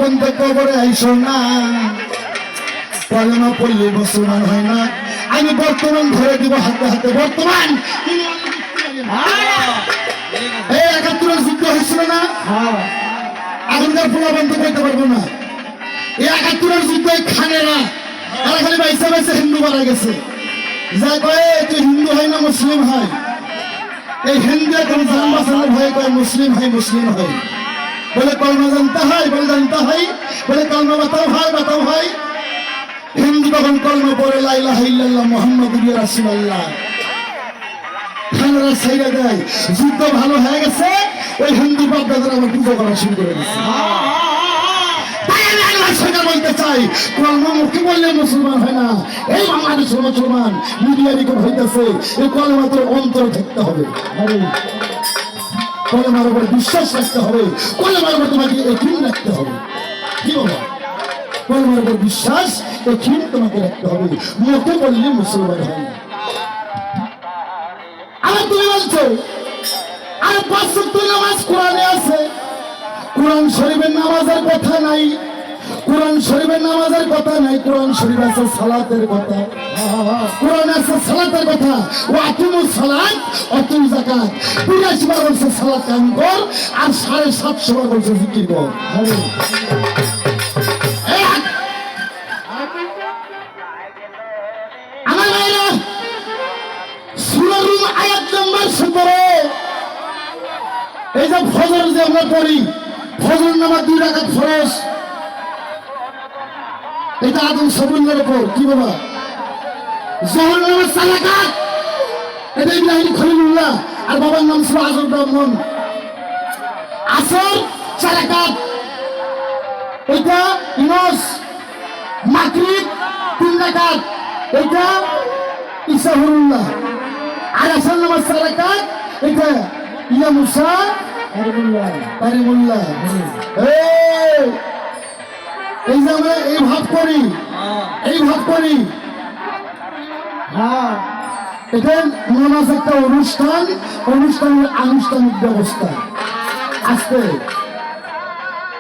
বন্ধু কবরে আইসো না, কলমা পড়লে মুসলমান হয় না। আমি বর্তমান ধরে দিব হাতে হাতে। বর্তমান এই ৭১ যুদ্ধ হয়েছিল না, এখনকার পোলা বন্ধ করতে পারবো না। এই ৭১ যুদ্ধ খানেরা তারা খালি বাইসা বাইসা হিন্দু মারা গেছে। যা কয়ে তুই হিন্দু হয় না মুসলিম হয়, এই হিন্দু এখন জান বাঁচানোর ভয়ে কয় মুসলিম হয় মুসলিম হয়। বলে কলমা জানতে হয়, বলে জানতে হয়, বলে কলমা বাতাও হয় বাতাও হয়। হিন্দু তখন কলমা পড়ে লা ইলাহা ইল্লাল্লাহ মুহাম্মাদুর রাসূলুল্লাহ, খানেরা ছাইড়া দেয়। যুদ্ধ ভালো হয়ে গেছে, ওই হিন্দু বাপদাদারা আমার পুজো করা শুরু করে দিচ্ছে। বলতে চাই কলমা মুখে বললে মুসলমান হয় না। এই বাংলাদেশের মুসলমান মিডিয়া রেকর্ড হইতেছে, এই কলমা তোর অন্তরে থাকতে হবে, কলমার উপর বিশ্বাস রাখতে হবে, কলমার উপর তোমাকে একিন রাখতে হবে। কি বাবা, কলমার উপর বিশ্বাস একিন তোমাকে রাখতে হবে, মুখে বললে মুসলমান হয় না। আবার তুমি বলছো আর ৫ ওয়াক্ত নামাজ কোরআনে আছে, কোরআন শরীফের নামাজের কথা নাই, কোরআন শরীফের নামাজের কথা নাই, কোরআন শরীফ আছে সালাতের কথা, কোরআন আছে সালাতের কথা। ও আতুমুস সালাত অতুল যাকাত, ৮২ বার বলছে সালাত কায়েম কর, আর ৭৫০ বার বলছে জিকির কর। আমার ভাইরা, সূরা রুম আয়াত নম্বর ১৭। এই যে ফজর যে আমরা পড়ি, ফজর নামাজ ২ রাকাত ফরজ, এটা আদম সবুল্লার উপর। কি বাবা, জোহর নামাজ ৪ রাকাত, এটা ইব্রাহিম খলিলুল্লাহ আর বাবার নাম ছিল আজর ব্রাহ্মণ। আসর ৪ রাকাত, এটা ইউনুস। মাগরিব ৩ রাকাত, এটা ইসাহুল্লাহ। আর আসর নামাজ ৪ রাকাত, এটা ইয়া মুসা কারিমুল্লাহ। এই যে আমরা এই ভাব করি, এই ভাব করি, এটা নামাজ একটা অনুষ্ঠান, অনুষ্ঠানের আনুষ্ঠানিক ব্যবস্থা। আজকে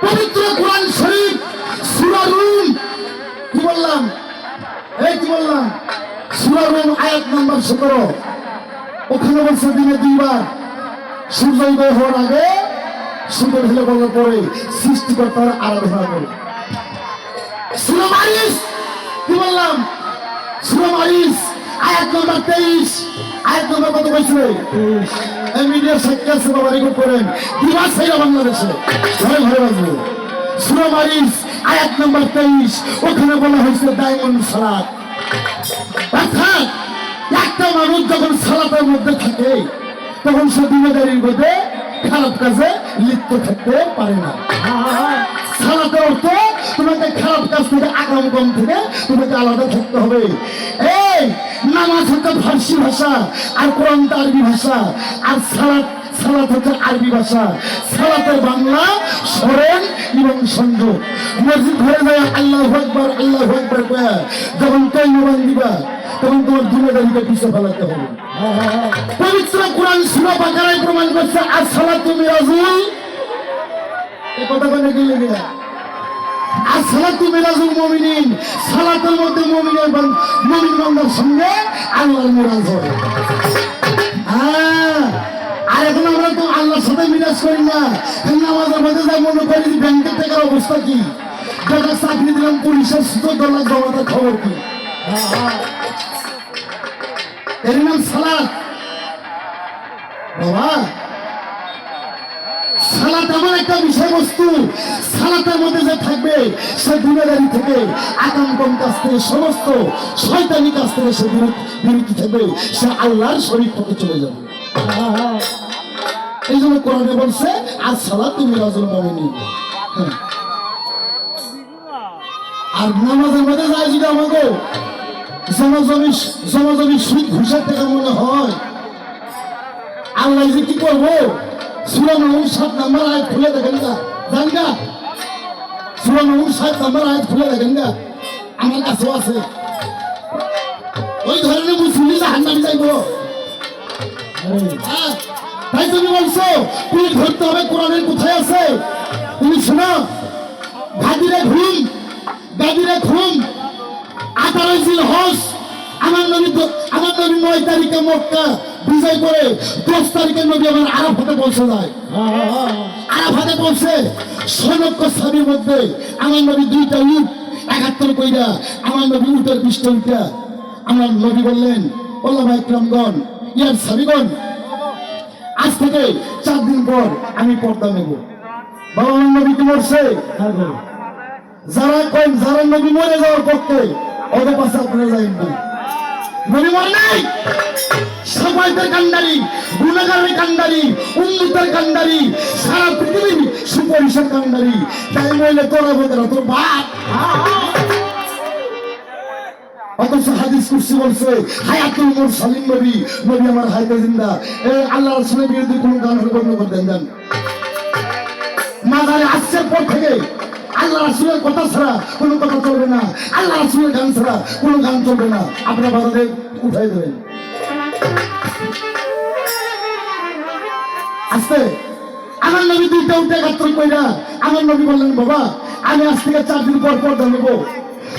পবিত্র কোরআন শরীফ সূরা রুম, কি বললাম, এই কি বললাম, সূরা রুম আয়াত নম্বর ১৭। ওখানে বলছে দিনে ২ বার, সূর্যোদয় হওয়ার আগে, সূর্য ঢেলে পড়ার পরে সৃষ্টিকর্তার আরাধনা করে। সূরা মারিস, কি বললাম, সূরা মারিস আয়াত নম্বর ২৩। আয়াত নম্বর কত বলছে? এই মিডিয়া সাক্ষী আছে, বাবা রেকর্ড করেন, দিবাস সাইরা বাংলাদেশে ঘরে ঘরে বাজবে। সূরা মারিস আয়াত নম্বর ২৩, ওখানে বলা হয়েছে ডায়মন্ড সালাত। অর্থাৎ একটা মানুষ যখন সালাতের মধ্যে থাকে, তখন সে দুনিয়াদারির মধ্যে খারাপ কাজে লিপ্ত থাকতে পারে না। সালাতের অর্থ তোমাকে খারাপ কাজ থেকে, আগাম কম থেকে তোমাকে আলাদা থাকতে হবে। এই নামাজ হচ্ছে ফার্সি ভাষা, আর কোরআনটা আরবি ভাষা, আর সালাত হচ্ছে আরবি ভাষা। সালাতের বাংলা স্মরণ এবং সংযোগ। মসজিদ ঘরে যায় আল্লাহু আকবার আল্লাহু আকবার কয়া যখন কলমা দিবা, তখন তোমার দুনিয়াদারিকে পিছিয়ে ফেলাতে হবে। পবিত্র কোরআন সূরা বাকারায় প্রমাণ করছে as-সালাতু মিরাজুল, এই কথা বলে গেলে গিয়া as-সালাতু মিরাজুল মুমিনিন, সালাতের মধ্যে মুমিন বান্দার সঙ্গে আল্লাহর মিরাজ হয়। আর এখন আমরা তো আল্লাহর সাথে মিরাজ করি না, নামাজের মধ্যে যা মনে করি ব্যাংকের টাকার অবস্থা কি, যারা চাকরি দিলাম পুলিশের ৭০ লাখ জমাটার খবর কি, এর নাম সালাত। বাবা, সালাত এমন একটা বিষয়বস্তু, সালাতের মধ্যে যে থাকবে সে দুনিয়াদারি থেকে, আকাম কম কাজ থেকে, সমস্ত শয়তানি কাজ থেকে সে বিরতি থাকবে, সে আল্লাহর শরীর পথে চলে যাবে। এই জন্য কোরআনে বলছে as-সালাতু মিরাজুল মুমিনিন। আর নামাজের মধ্যে যায় যদি আমাকে জমাজমি সুদ ঘুষের টাকা মনে হয়, আল্লাহ যে কি করবো, সূরা নূর ৭ নম্বর আয়াত খুলে দেখেন না, জান না, সূরা নূর ৭ নম্বর আয়াত খুলে দেখেন না, আমার কাছেও আছে। ওই ধরনের মুসলিম জাহান্নামে যাইবো। তাই তুমি বলছো পিঠ ধরতে হবে, কোরআনের কোথায় আছে তুমি শোনো। জিল হজ আমার নবী 9 তারিখে মক্কা বিজয় করে 10 তারিখে নবী আবার আরাফাতে পৌঁছে যায়। আরাফাতে পৌঁছে 6 লক্ষ সাহাবীর মধ্যে আমার নবী 2টা উট 71 কইরা আমার নবী উটের পৃষ্ঠে উঠা আমার নবী বললেন, ওলামায়ে কিরামগণ, ইয়ার সাহাবীগণ, আজ থেকে 4 দিন পর আমি পর্দা নেব। বাবা, আমার নবী কি মরছে? যারা নবী মরে যাওয়ার পক্ষে ওদের পাশে আপনারা যাইবেন। নবী মরে নাই, সবাইদের কান্ডারি, গুনাহগারের কান্ডারি, উম্মতের কান্ডারি, সারা পৃথিবীর সুপরিসর কান্ডারি। তাই মইলে তোরা বলতে তোর বাপ। অথচ হাদিস কুরসি বলছে হায়াতুল মুরসালিন, নবী আমার হায়াতে জিন্দা। এই আল্লাহ রাসূলের বিরুদ্ধে কোনো গান হলে বন্ধ করে দেন। মাজারে আসছেন পর থেকে আল্লাহ রাসূলের কথা ছাড়া কোনো কথা চলবে না, আল্লাহ রাসূলের গান ছাড়া কোনো গান চলবে না। আপনারা বাজারে উঠাই দেবেন। আস্তে আমার নবী 2টা উঠে 71 কইরা আমার নবী বললেন, বাবা আমি আজ থেকে 4 দিন পর পর্দা নেব।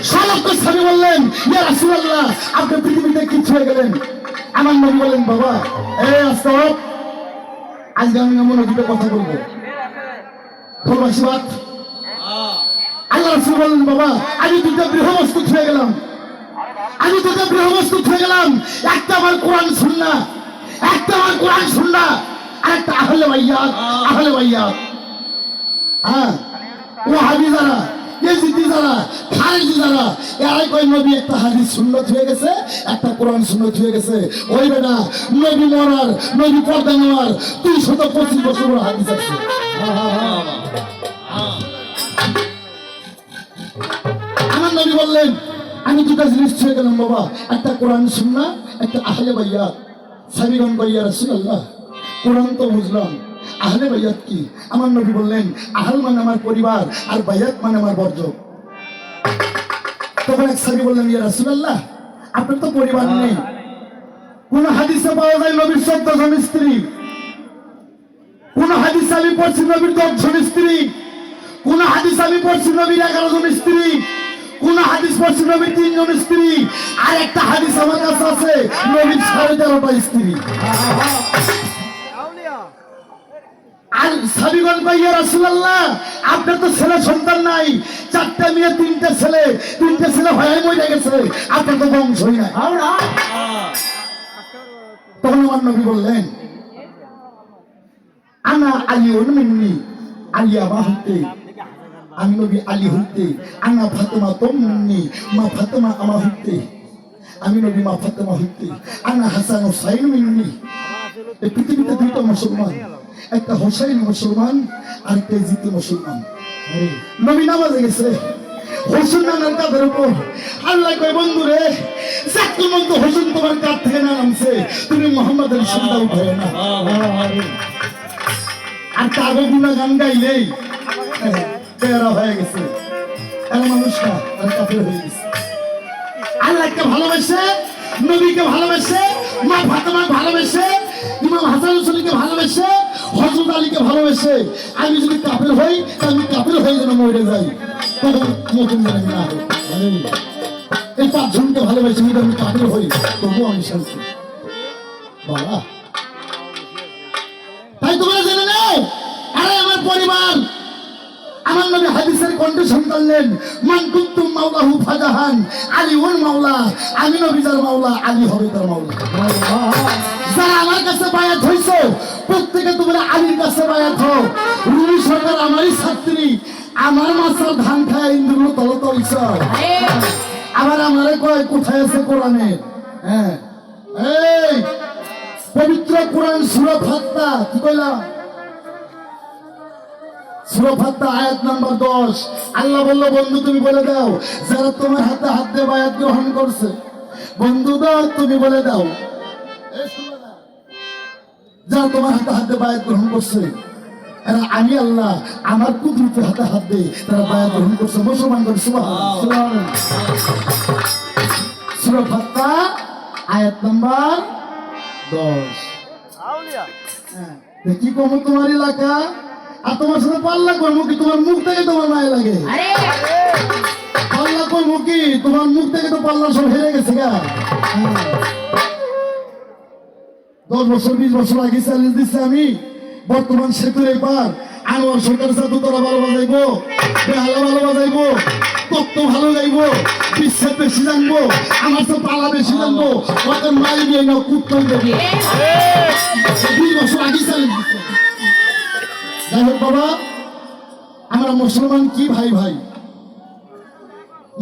সালাত সাহাবী বললেন, ইয়া রাসূলুল্লাহ, আপনি পৃথিবীতে কিছু হয়ে গেলেন। আমার নবী বললেন, বাবা আস্তে আজকে আমি এমন 2টা কথা বলবো, প্রবাসীবাদ। আল্লাহ রাসূল বললেন, বাবা আমি 2টা গৃহবস্তু হয়ে গেলাম, একটা আমার কোরআন সুন্নাহ, আর একটা আহলে বাইয়াত। হ্যাঁ, ওয়াহাবি যারা, ইয়েজিদি যারা, খারিজি যারা, এরাই কয় নবী একটা হাদিস সুন্নাত হয়ে গেছে, একটা কোরআন সুন্নাত হয়ে গেছে। ওই বেটা নবী মরার, নবী পর্দা নেওয়ার 225 বছর হাদিস আছে। আমার নবী বললেন, আমি 2টা জিনিস ছুঁয়ে গেলাম বাবা, একটা কোরআন সুন্নাহ, একটা আহলে বাইয়াত। সাহাবীগণ কয়, ইয়া রাসূলুল্লাহ, কোরআন তো বুঝলাম, আহলে বাইয়াত কি? আমার নবী বললেন, আহল মানে আমার পরিবার, আর বাইয়াত মানে আমার বর্জ্য। তখন এক সাহাবী বললেন, ইয়া রাসূলুল্লাহ, আপনার তো পরিবার নেই। কোন হাদিসে পাওয়া যায় নবীর 14 জন স্ত্রী? কোন হাদিসে আমি পড়ছি নবীর 10 জন স্ত্রী? কোন হাদিস আমি পড়ছি নবীর 11 জন স্ত্রী? কোন হাদিস পড়ছি নবীর 3 জন স্ত্রী? আর একটা হাদিস আমার কাছে আছে নবীর 13.5টা স্ত্রী। আর সাহাবীগণ কয়, ইয়া রাসূলুল্লাহ, আপনার তো ছেলে সন্তান নাই, 4টা মেয়ে 3টা ছেলে, 3টা ছেলে হয়ে মরে গেছে, আপনার তো বংশই নাই। তখন আমার নবী বললেন, আনা আলিউন মিন্নি, আলিয়া মা হইতে, আমি নবী আলী হইতে, আনা ফাতেমা মিন্নি, মা ফাতেমা আমার হইতে, আমি নবী মা ফাতেমা হইতে, আনা হাসান হুসাইন মিন্নি। এই পৃথিবীতে 2টা মুসলমান, একটা হোসাইন মুসলমান আর একটা ইজিদি মুসলমান। নবী নামাজে গেছে, হোসেন নানার কাঁধের উপর। আল্লাহ কয়, বন্ধু রে, চাকরি মন্ত হোসেন তোমার কাঁধ থেকে না নামছে, তুমি মোহাম্মদের সন্ধ্যা উঠায় না। আর কাগো গুনা গান গাইলেই তেরা হয়ে গেছে, এরা মানুষ না, এরা কাফের হয়ে গেছে। আল্লাহকে ভালোবেসে, নবীকে ভালোবেসে, মা ফাতেমাকে ভালোবেসে, ইমাম হাসান হুসাইনকে ভালোবেসে, হযরত আলীকে ভালোবেসে আমি যদি কাফের হই, আমি কাফের হয়ে যেন মরে যাই, তখন নতুন জানি না হবে। এই 5 জনকে ভালোবেসে যদি আমি কাফের হই, তবুও আমি শান্তি। বাবা, তাই তোমরা জেনে নাও, আরে আমার পরিবার। আমার নবী হাদিসের কন্ডিশন করলেন, মান কুনতুম মাওলাহু ফাজাহান আলী ওয়াল মাওলা, আমি নবী যার মাওলা, আলী হবে তার মাওলা। যারা আমার কাছে বায়াত হইছো, প্রত্যেকে তোমরা আলীর কাছে বায়াত হও। রুমি সরকার আমারই ছাত্রী, আমার মাছের ধান খায় ইন্দ্রগুলো তলতল চাও। আবার আমারে কয়, কোথায় আছে কোরআনে? হ্যাঁ, এই পবিত্র কোরআন সূরা ফাত্তা, কি কইলাম? সূরা ফাত্তা আয়াত নাম্বার 10। আল্লাহ বলল, বন্ধু তুমি বলে দাও, যারা তোমার হাতে হাত দিয়ে বায়াত গ্রহণ করছে, বন্ধু দাও তুমি বলে দাও, যারা তোমার হাতে হাত দিয়ে বায়াত গ্রহণ করছে, এরা আমি আল্লাহ আমার কুদরতের হাতে হাত দিয়ে তারা বায়াত গ্রহণ করছে। মুসলমান করে সুবহানাল্লাহ। সূরা ফাত্তা আয়াত নাম্বার 10। কি কম তোমার এলাকা, আর তোমার সাথে পাল্লা করবো কি? তোমার মুখ থেকে তোমার মায়া লাগে। পাল্লা করবো কি? তোমার মুখ থেকে তো পাল্লা সব হেরে গেছে গা। 10 বছর 20 বছর আগে চ্যালেঞ্জ দিচ্ছি আমি, বর্তমান সেতুর এবার আনোয়ার সরকার সাথে তোরা ভালো বাজাইবো, বেহালা ভালো বাজাইবো, তত্ত্ব ভালো গাইবো, বিশ্বের বেশি জানবো, আমার তো পালা বেশি জানবো, ওকে মাই দিয়ে না কুত্তন দেবো। 20 বছর আগে চ্যালেঞ্জ দিচ্ছে। যাই হোক বাবা, আমরা মুসলমান কি ভাই ভাই,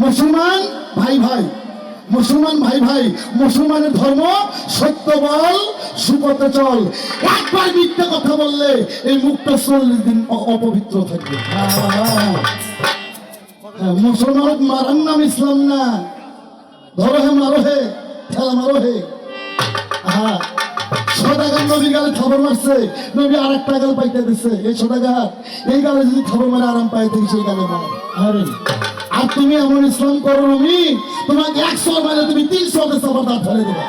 মুসলমান ভাই ভাই, মুসলমান ভাই ভাই, মুসলমানের ধর্ম সত্য বল, সুপথে চল। একবার মিথ্যা কথা বললে এই মুখটা 40 দিন অপবিত্র থাকবে। মুসলমান মারার নাম ইসলাম না, ধরো হে মারো হে, খেলা মারো হে। হ্যাঁ, সদাগর নবী গালে খবর মারছে, নবী আর একটা গাল পাইতে দিচ্ছে। এই সদাগর এই গালে যদি খবর মারে আরাম পাই থেকে সেই গালে মার। আর তুমি এমন ইসলাম করো নবী, তোমাকে 100 মাইলে তুমি 300 সবার দাঁত ফেলে দেবে।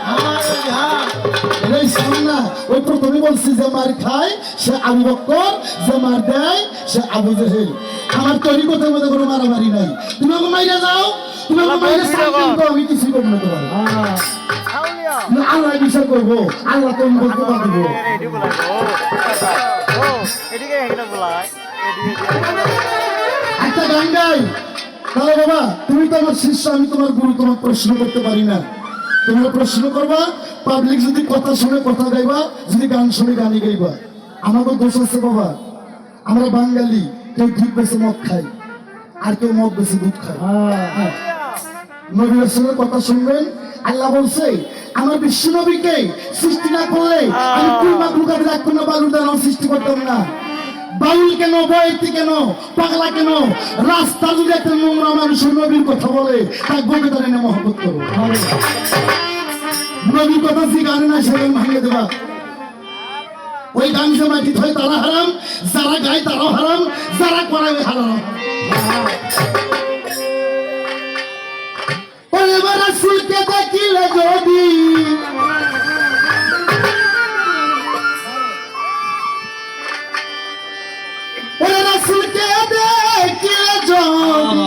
এটা ইসলাম না। ওই প্রথমে বলছি যে মার খায় সে আবু বকর, যে মার দেয় সে আবু জেহেল। আমার তৈরি কথার মধ্যে কোনো মারামারি নাই। তুমি আমাকে মাইরা যাও, তুমি আমাকে মাইরা সাইকেল তো আমি কিছুই করবো না তোমার। আল্লাহ বিচার করবো, আল্লাহ তুমি বলতে পারবো। একটা গান গাই তাহলে বাবা, তুমি তো আমার শিষ্য, আমি তোমার গুরু, তোমার প্রশ্ন করতে পারি না। তোমরা প্রশ্ন করবা, পাবলিক যদি কথা শুনে কথা গাইবা, যদি গান শুনে গানই গাইবা। আমাকে দোষ আছে বাবা, আমরা বাঙালি, কেউ দুধ বেছে মদ খাই, আর কেউ মদ বেছে দুধ খায়। নবী রাসূলের কথা শুনবেন। আল্লাহ বলছে আমার বিশ্ব নবীকে সৃষ্টি না করলে আমি কুল মাকলুকাতের এক কোন বালুর দ্বারা সৃষ্টি করতাম না। বাউল কেন, বয়তি কেন, পাগলা কেন, রাস্তা যদি একটা নোংরা মানুষের নবীর কথা বলে তার গভীর তার এনে মহব্বত করো। নবীর কথা যে গানে না সে গান ভাঙিয়ে দেবা। ওই গান যে মাটি হয় তারা হারাম, যারা গায় তারাও হারাম, যারা করায় হারাম। এবার রাসূলকে দেখিলে যদি রাসূলকে দেখিলে যদি